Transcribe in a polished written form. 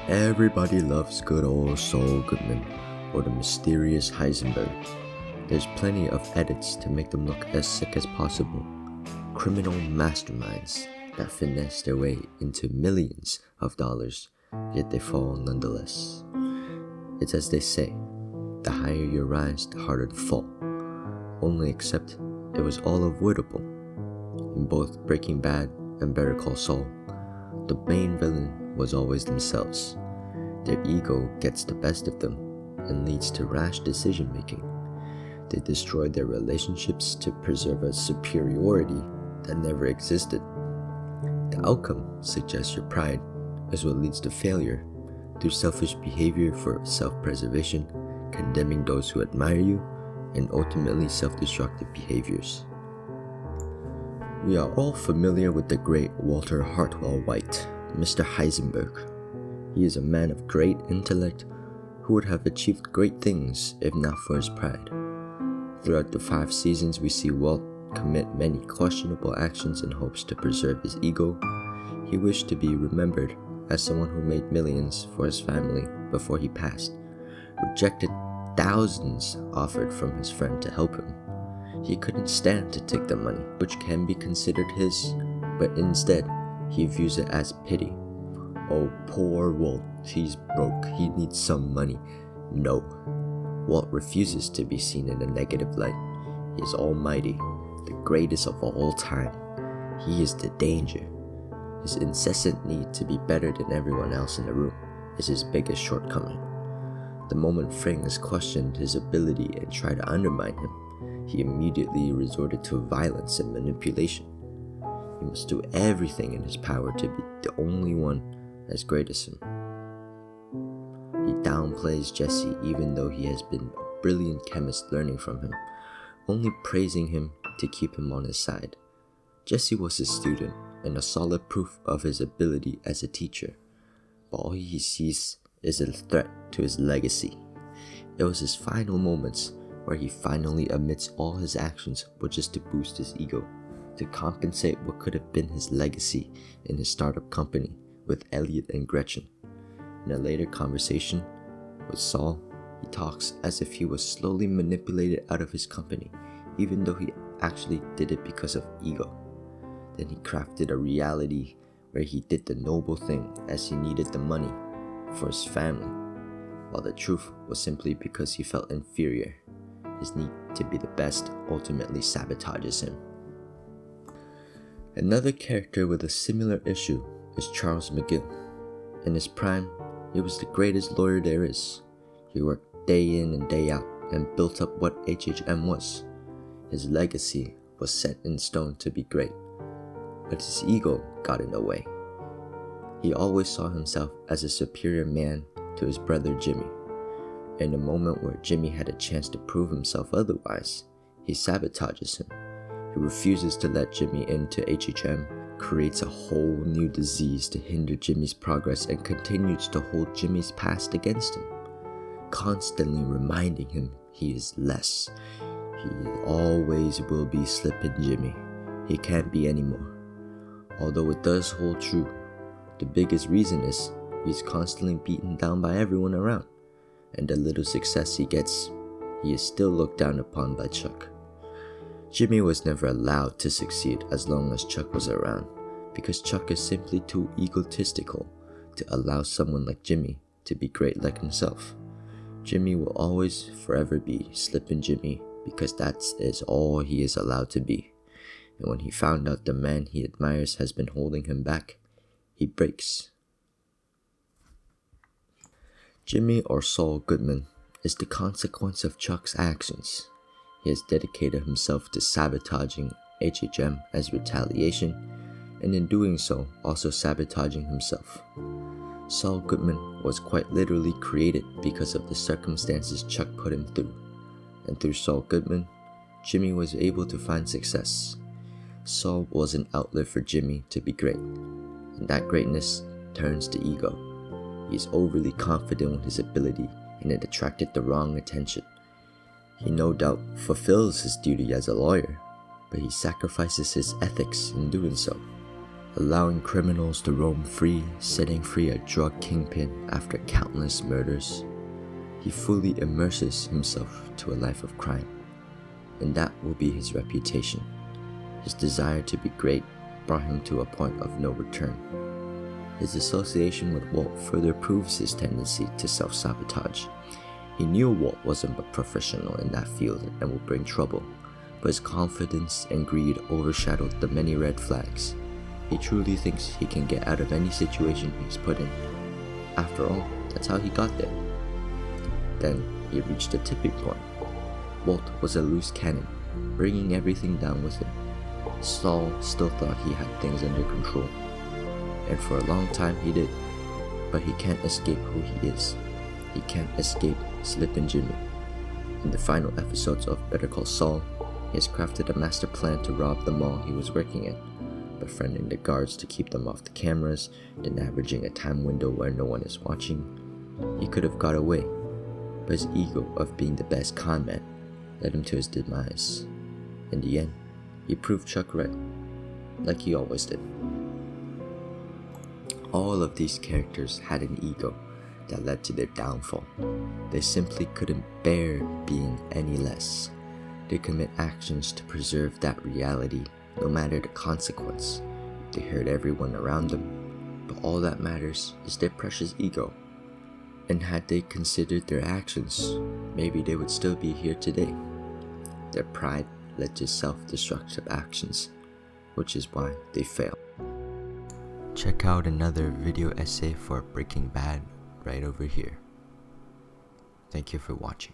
Everybody loves good old Saul Goodman or the mysterious Heisenberg. There's plenty of edits to make them look as sick as possible. Criminal masterminds that finesse their way into millions of dollars, yet they fall nonetheless. It's as they say, the higher you rise, the harder to fall. Only except it was all avoidable. In both Breaking Bad and Better Call Saul, the main villain was always themselves. Their ego gets the best of them and leads to rash decision making. They destroy their relationships to preserve a superiority that never existed. The outcome suggests your pride is what leads to failure through selfish behavior for self-preservation, condemning those who admire you, and ultimately self-destructive behaviors. We are all familiar with the great Walter Hartwell White, Mr. Heisenberg. He is a man of great intellect who would have achieved great things if not for his pride. Throughout the 5 seasons, we see Walt commit many questionable actions in hopes to preserve his ego. He wished to be remembered as someone who made millions for his family before he passed, rejected thousands offered from his friend to help him. He couldn't stand to take the money, which can be considered his, but instead, he views it as pity. Oh, poor Walt, he's broke, he needs some money. No, Walt refuses to be seen in a negative light. He is almighty, the greatest of all time. He is the danger. His incessant need to be better than everyone else in the room is his biggest shortcoming. The moment Frings questioned his ability and tried to undermine him, he immediately resorted to violence and manipulation. He must do everything in his power to be the only one as great as him. He downplays Jesse even though he has been a brilliant chemist learning from him, only praising him to keep him on his side. Jesse was his student and a solid proof of his ability as a teacher, but all he sees is a threat to his legacy. It was his final moments where he finally admits all his actions were just to boost his ego, to compensate what could have been his legacy in his startup company with Elliot and Gretchen. In a later conversation with Saul, he talks as if he was slowly manipulated out of his company, even though he actually did it because of ego. Then he crafted a reality where he did the noble thing as he needed the money for his family, while the truth was simply because he felt inferior. His need to be the best ultimately sabotages him. Another character with a similar issue is Charles McGill. In his prime, he was the greatest lawyer there is. He worked day in and day out and built up what HHM was. His legacy was set in stone to be great, but his ego got in the way. He always saw himself as a superior man to his brother Jimmy. In a moment where Jimmy had a chance to prove himself otherwise, he sabotages him. He refuses to let Jimmy into HHM, creates a whole new disease to hinder Jimmy's progress, and continues to hold Jimmy's past against him, constantly reminding him he is less. He always will be slipping Jimmy. He can't be anymore. Although it does hold true, the biggest reason is he's constantly beaten down by everyone around, and the little success he gets, he is still looked down upon by Chuck. Jimmy was never allowed to succeed as long as Chuck was around, because Chuck is simply too egotistical to allow someone like Jimmy to be great like himself. Jimmy will always forever be Slippin' Jimmy because that is all he is allowed to be. And when he found out the man he admires has been holding him back, he breaks. Jimmy, or Saul Goodman, is the consequence of Chuck's actions. He has dedicated himself to sabotaging HHM as retaliation, and in doing so, also sabotaging himself. Saul Goodman was quite literally created because of the circumstances Chuck put him through, and through Saul Goodman, Jimmy was able to find success. Saul was an outlet for Jimmy to be great, and that greatness turns to ego. He is overly confident with his ability, and it attracted the wrong attention. He no doubt fulfills his duty as a lawyer, but he sacrifices his ethics in doing so. allowing criminals to roam free, setting free a drug kingpin after countless murders. He fully immerses himself to a life of crime, and that will be his reputation. His desire to be great brought him to a point of no return. His association with Walt further proves his tendency to self-sabotage. He knew Walt wasn't a professional in that field and would bring trouble, but his confidence and greed overshadowed the many red flags. He truly thinks he can get out of any situation he's put in. After all, that's how he got there. Then he reached a tipping point. Walt was a loose cannon, bringing everything down with him. Saul still thought he had things under control, and for a long time he did, but he can't escape who he is. He can't escape Slippin' Jimmy. In the final episodes of Better Call Saul, he has crafted a master plan to rob the mall he was working in, befriending the guards to keep them off the cameras, then averaging a time window where no one is watching. He could have got away, but his ego of being the best con man led him to his demise. In the end, he proved Chuck right, like he always did. All of these characters had an ego that led to their downfall. They simply couldn't bear being any less. They commit actions to preserve that reality, no matter the consequence. They hurt everyone around them, but all that matters is their precious ego. And had they considered their actions, maybe they would still be here today. Their pride led to self-destructive actions, which is why they failed. Check out another video essay for Breaking Bad right over here. Thank you for watching.